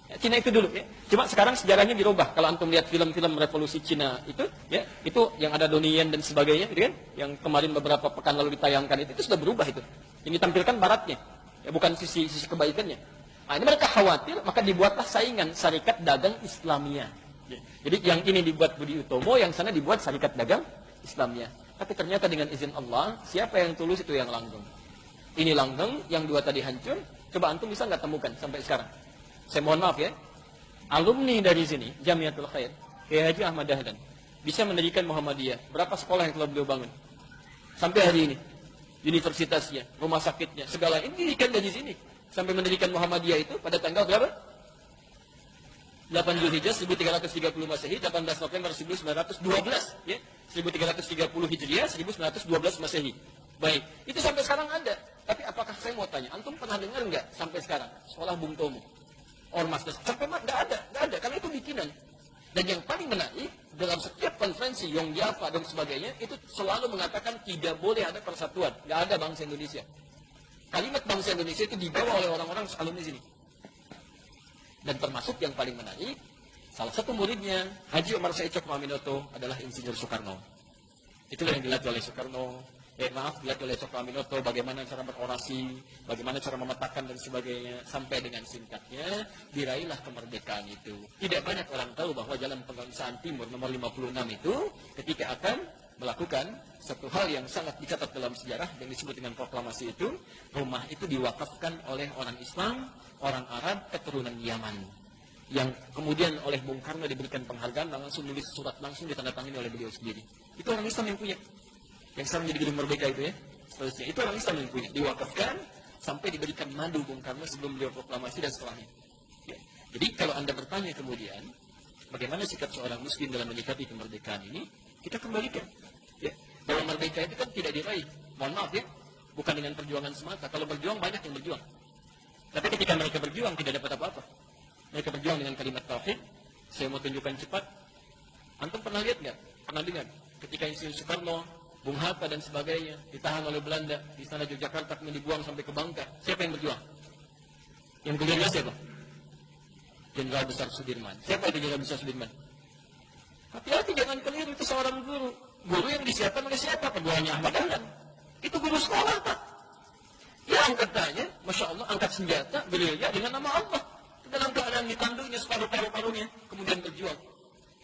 Ya, Cina itu dulu, ya. Cuma sekarang sejarahnya dirubah. Kalau antum lihat film-film revolusi Cina itu, ya, itu yang ada Donnie Yen dan sebagainya, gitu kan? Yang kemarin beberapa pekan lalu ditayangkan itu sudah berubah itu. Yang ditampilkan baratnya, ya, bukan sisi kebaikannya. Nah, ini mereka khawatir, maka dibuatlah saingan Syarikat Dagang Islamiyah. Ya. Jadi yang ini dibuat Budi Utomo, yang sana dibuat Syarikat Dagang Islamiyah. Tapi ternyata dengan izin Allah, siapa yang tulus itu yang langgeng. Ini langgeng, yang dua tadi hancur. Coba antum bisa nggak temukan sampai sekarang? Saya mohon maaf ya. Alumni dari sini, Jamiatul Khair, Kiai Haji Ahmad Dahlan, bisa mendirikan Muhammadiyah. Berapa sekolah yang telah beliau bangun? Sampai hari ini. Universitasnya, rumah sakitnya, segala ini didirikan dari sini. Sampai mendirikan Muhammadiyah itu pada tanggal berapa? 8 Zulhijjah 1330 Masehi, 18 November 1912, ya. 1330 Hijriah, 1912 Masehi. Baik, itu sampai sekarang ada. Tapi apakah saya mau tanya, antum pernah dengar nggak sampai sekarang sekolah Bung Tomo, Ormas, sampai nggak ada, karena itu bikinan. Dan yang paling menarik, dalam setiap konferensi Yong Java dan sebagainya, itu selalu mengatakan tidak boleh ada persatuan, nggak ada bangsa Indonesia. Kalimat bangsa Indonesia itu dibawa oleh orang-orang alumni sini. Dan termasuk yang paling menarik, salah satu muridnya, Haji Umar Said Cokro Aminoto adalah Insinyur Soekarno. Itulah yang dilatih oleh Soekarno. Dilatih oleh Cokro Aminoto, bagaimana cara berorasi, bagaimana cara memetakan dan sebagainya, sampai dengan singkatnya, diraihlah kemerdekaan itu. Tidak banyak orang tahu bahwa Jalan Pegangsaan Timur nomor 56 itu, ketika akan melakukan satu hal yang sangat dicatat dalam sejarah yang disebut dengan proklamasi itu, rumah itu diwakafkan oleh orang Islam, orang Arab, keturunan Yaman, yang kemudian oleh Bung Karno diberikan penghargaan, langsung nulis surat langsung ditandatangani oleh beliau sendiri. Itu orang Islam yang punya, yang sekarang jadi Gedung Merdeka itu, ya, seterusnya. Itu orang Islam yang punya, diwakafkan sampai diberikan madu Bung Karno sebelum beliau proklamasi dan setelahnya. Ya. Jadi kalau Anda bertanya kemudian, bagaimana sikap seorang Muslim dalam menyikapi kemerdekaan ini, kita kembalikan. Ya. Bahwa merdeka itu kan tidak diraih, mohon maaf ya, bukan dengan perjuangan semata. Kalau berjuang banyak yang berjuang, tapi ketika mereka berjuang tidak dapat apa-apa. Mereka berjuang dengan kalimat tauhid. Saya mau tunjukkan cepat. Antum pernah lihat nggak? Pernah dengar? Ketika Insinyur Soekarno, Bung Hatta dan sebagainya ditahan oleh Belanda di sana Yogyakarta, kemudian dibuang sampai ke Bangka. Siapa yang berjuang? Yang beliau siapa? Jenderal Besar Sudirman. Siapa itu Jenderal Besar Sudirman? Hati-hati jangan keliru, itu seorang guru. Guru yang disiapkan oleh siapa? Keduanya Ahmad Dahlan. Itu guru sekolah, Pak. Ya angkat tanya, Masya Allah, angkat senjata, gerilya dengan nama Allah. Dalam keadaan ditanduknya separuh paru-parunya, kemudian berjuang.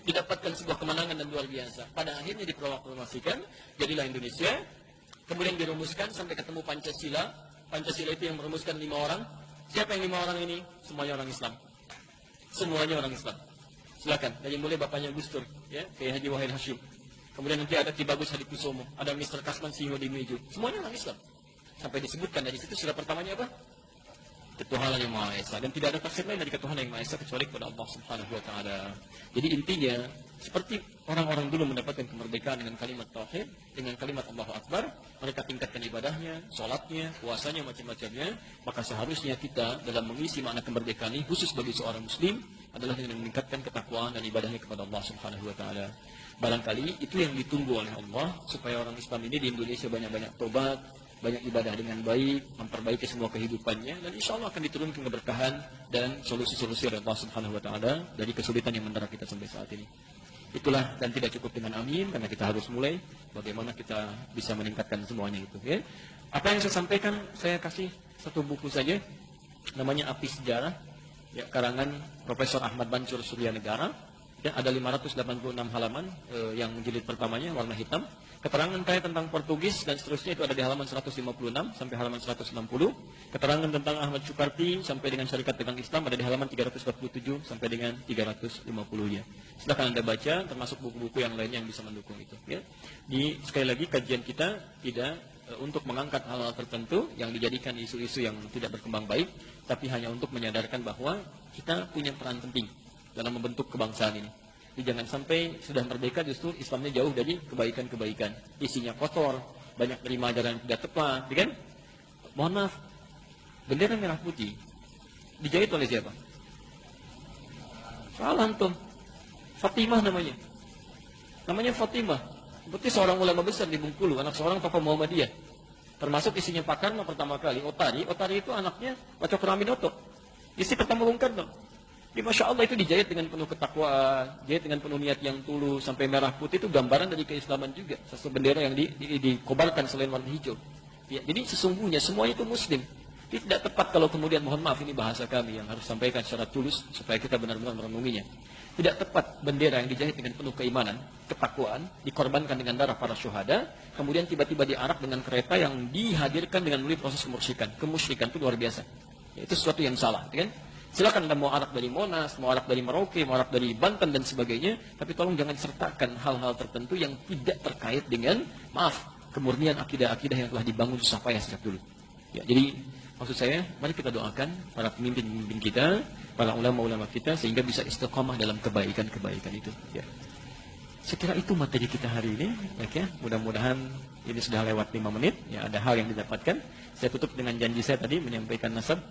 Didapatkan sebuah kemenangan dan luar biasa. Pada akhirnya diproklamasikan, jadilah Indonesia. Kemudian dirumuskan sampai ketemu Pancasila. Pancasila itu yang merumuskan 5 orang. Siapa yang 5 orang ini? Semuanya orang Islam. Semuanya orang Islam. Silakan, dari mulai bapaknya Gus Dur, ya, kayak Haji Wahid Hashim. Kemudian nanti ada Ki Bagus Hadikusumo, ada Mr. Kasman Singo Dimeju. Semuanya orang Islam. Sampai disebutkan dari situ sila pertamanya apa? ketuhanan yang Maha Esa, dan tidak ada tafsir lain dari ketuhanan yang Maha Esa kecuali kepada Allah Subhanahu wa taala. Jadi intinya seperti orang-orang dulu mendapatkan kemerdekaan dengan kalimat tauhid, dengan kalimat Allahu Akbar, mereka tingkatkan ibadahnya, salatnya, puasanya, macam-macamnya, maka seharusnya kita dalam mengisi makna kemerdekaan ini khusus bagi seorang muslim adalah dengan meningkatkan ketakwaan dan ibadahnya kepada Allah Subhanahu wa taala. Barangkali itu yang ditunggu oleh Allah supaya orang Islam ini di Indonesia banyak-banyak tobat, banyak ibadah dengan baik, memperbaiki semua kehidupannya, dan insya Allah akan diturunkan keberkahan dan solusi-solusi oleh Allah Subhanahu wa taala dari kesulitan yang menimpa kita sampai saat ini. Itulah, dan tidak cukup dengan amin, karena kita harus mulai bagaimana kita bisa meningkatkan semuanya itu. Ya. Apa yang saya sampaikan, saya kasih satu buku saja, namanya Api Sejarah, ya, karangan Profesor Ahmad Bancur Surya Negara. Ya, ada 586 halaman, yang jilid pertamanya warna hitam. Keterangan saya tentang Portugis dan seterusnya itu ada di halaman 156 sampai halaman 160. Keterangan tentang Ahmad Sukarti sampai dengan Syarikat Dagang Islam ada di halaman 347 sampai dengan 350-nya. Silakan Anda baca, termasuk buku-buku yang lainnya yang bisa mendukung itu. Ya. Sekali lagi kajian kita tidak untuk mengangkat hal-hal tertentu yang dijadikan isu-isu yang tidak berkembang baik, tapi hanya untuk menyadarkan bahwa kita punya peran penting dalam membentuk kebangsaan ini. Jadi jangan sampai sudah merdeka justru Islamnya jauh dari kebaikan-kebaikan. Isinya kotor, banyak terima ajaran yang tidak tepat, kan? Mohon maaf, bendera merah putih dijahit oleh siapa? Salah antum. Fatimah namanya. Namanya Fatimah. Berarti seorang ulama besar di Bengkulu, anak seorang tokoh Muhammadiyah. Termasuk isinya Pak Karno pertama kali, Otari. Otari itu anaknya Waco Keraminoto. Isi pertama Bung Karno. Jadi Masya Allah itu dijahit dengan penuh ketakwaan, jahit dengan penuh niat yang tulus, sampai merah putih itu gambaran dari keislaman juga. Satu bendera yang dikobarkan selain warna hijau. Ya, jadi sesungguhnya semuanya itu muslim. Jadi tidak tepat kalau kemudian, mohon maaf ini bahasa kami yang harus sampaikan secara tulus supaya kita benar-benar merenunginya. Tidak tepat bendera yang dijahit dengan penuh keimanan, ketakwaan, dikorbankan dengan darah para syuhada, kemudian tiba-tiba diarak dengan kereta yang dihadirkan dengan melalui proses kemusyrikan. Kemusyrikan itu luar biasa. Ya, itu sesuatu yang salah, kan? Silakan Anda mau arak dari Monas, mau arak dari Merauke, mau arak dari Banten dan sebagainya, tapi tolong jangan sertakan hal-hal tertentu yang tidak terkait dengan, maaf, kemurnian akidah-akidah yang telah dibangun susah payah sejak dulu. Ya, jadi maksud saya, mari kita doakan para pemimpin-pemimpin kita, para ulama-ulama kita, sehingga bisa istiqamah dalam kebaikan-kebaikan itu. Ya. Saya kira itu materi kita hari ini. Ya, mudah-mudahan ini sudah lewat 5 menit. Ya, ada hal yang didapatkan. Saya tutup dengan janji saya tadi menyampaikan nasab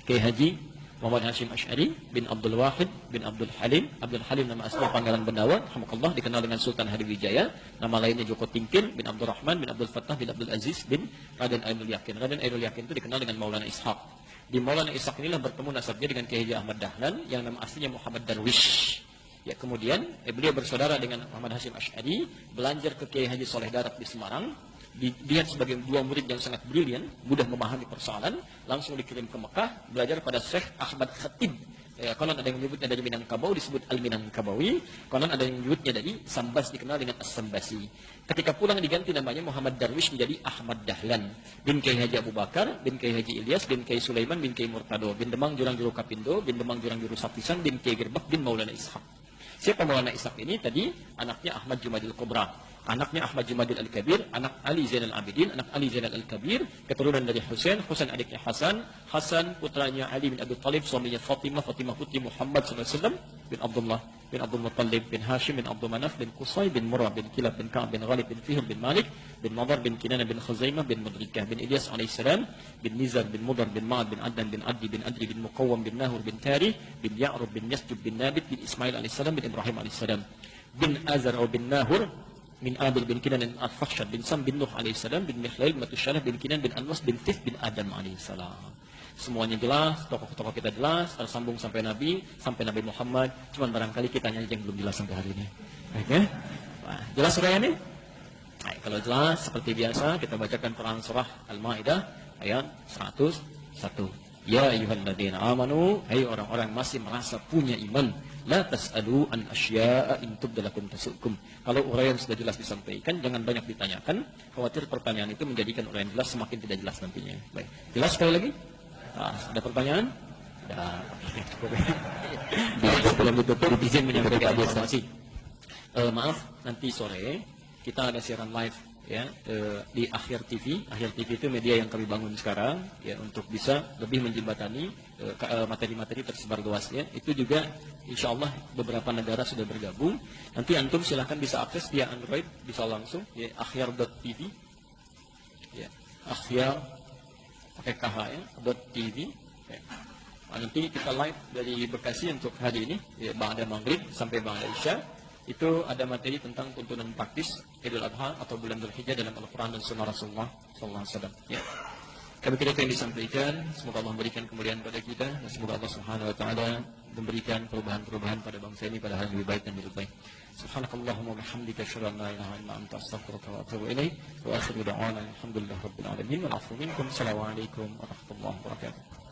Kiai Haji Muhammad Hashim Asy'ari bin Abdul Wahid bin Abdul Halim. Abdul Halim nama asli Panggalan Bendawa, rahmatullah, dikenal dengan Sultan Hadiwijaya. Nama lainnya Joko Tingkir bin Abdul Rahman bin Abdul Fattah bin Abdul Aziz bin Raden Ainul Yakin. Raden Ainul Yakin itu dikenal dengan Maulana Ishaq. Di Maulana Ishaq inilah bertemu nasabnya dengan Kiai Haji Ahmad Dahlan yang nama aslinya Muhammad Darwish. Ya, kemudian beliau bersaudara dengan Muhammad Hashim Asy'ari, belajar ke Kiai Haji Soleh Darat di Semarang. Dilihat sebagai dua murid yang sangat brilian, mudah memahami persoalan, langsung dikirim ke Mekah, belajar pada Syekh Ahmad Khatib. Ya, konon ada yang menyebutnya dari Minangkabau, disebut Al-Minangkabawi. Konon ada yang menyebutnya dari Sambas, dikenal dengan As-Sambasi. Ketika pulang diganti namanya Muhammad Darwish menjadi Ahmad Dahlan. Bin Kiai Haji Abu Bakar, bin Kiai Haji Ilyas, bin Kiai Sulaiman, bin Kiai Murtado, bin Demang Jurang Juru Kapindo, bin Demang Jurang Juru Sapisan, bin Kiai Gerbak, bin Maulana Ishaq. Siapa Maulana Ishaq ini? Tadi anaknya Ahmad Jumadil Kubra. Anaknya Ahmad Jumadil Al-Kabir, anak Ali Zainal Abidin, anak Ali Zainal Al-Kabir, keturunan dari Husain, Husain adiknya Hasan, Hasan putranya Ali bin Abi Thalib, suaminya Fatimah, Fatimah putri Muhammad SAW, bin Abdullah, bin Abdul Muttalib, bin Hashim, bin Abdul Manaf, bin Qusay, bin Murrah, bin Kilab, bin Ka'ab, bin Ghalib, bin Fihr, bin Malik, bin Madar, bin Kinana, bin Khuzaimah, bin Mudrikah, bin Ilyas alaihissalam, bin Nizar, bin Mudar, bin Ma'ad, bin Adnan, bin Adli, bin Adri, bin Muqawwam, bin Nahur, bin Tarih, bin Ya'rub, bin Yasjub, bin Nabit, bin Ismail alaihissalam, bin Ibrahim alaihissalam, bin Azar bin Nahur, bin Abil bin Kinan bin Al-Fakhshad bin Sam bin Nuh alaihissalam, bin Mikhlail bin Matusyarah bin Kinan bin Anwas bin Tif bin Adam alaihissalam. Semuanya jelas, tokoh-tokoh kita jelas, tersambung sampai Nabi Muhammad. Cuman barangkali kitanya yang belum jelas sampai hari ini. Baik ya? Nah, jelas surah ini? Nah, kalau jelas seperti biasa kita bacakan Quran surah Al-Maidah ayat 101. Ya ayyuhalladzina amanu, hai orang-orang masih merasa punya iman, la tas'alu an asya'a in tubdalakum tasukum. Kalau uraian sudah jelas disampaikan, jangan banyak ditanyakan, khawatir pertanyaan itu menjadikan uraian jelas semakin tidak jelas nantinya. Baik, jelas sekali lagi? Nah, ada pertanyaan? Nah, sebelum ditutup, izin menyampaikan informasi. Maaf, nanti sore kita ada siaran live ya di Akhir TV. Akhir TV itu media yang kami bangun sekarang ya untuk bisa lebih menjembatani materi-materi tersebar luas ya. Itu juga insya Allah beberapa negara sudah bergabung. Nanti antum silahkan bisa akses via Android, bisa langsung ya akhir.tv ya, akhir pakai KH ya .tv ya. Nanti kita live dari Bekasi untuk hari ini ya, ba'da maghrib sampai ba'da isya. Itu ada materi tentang tuntunan praktis Idul Adha atau bulan Dzulhijjah dalam Al-Quran dan Sunnah Rasulullah SAW. Ya. Kami kira yang disampaikan, semoga Allah memberikan kemuliaan pada kita, dan semoga Allah Subhanahu Wa Taala memberikan perubahan-perubahan pada bangsa ini pada hal yang lebih baik dan lebih baik. Subhanakallahumma bihamdika asyhadu an la ilaha illa anta astaghfiruka wa atubu ilaik. Wa akhiru da'wana alhamdulillahirabbil alamin wal 'afwu minkum. Assalamualaikum warahmatullahi wabarakatuh.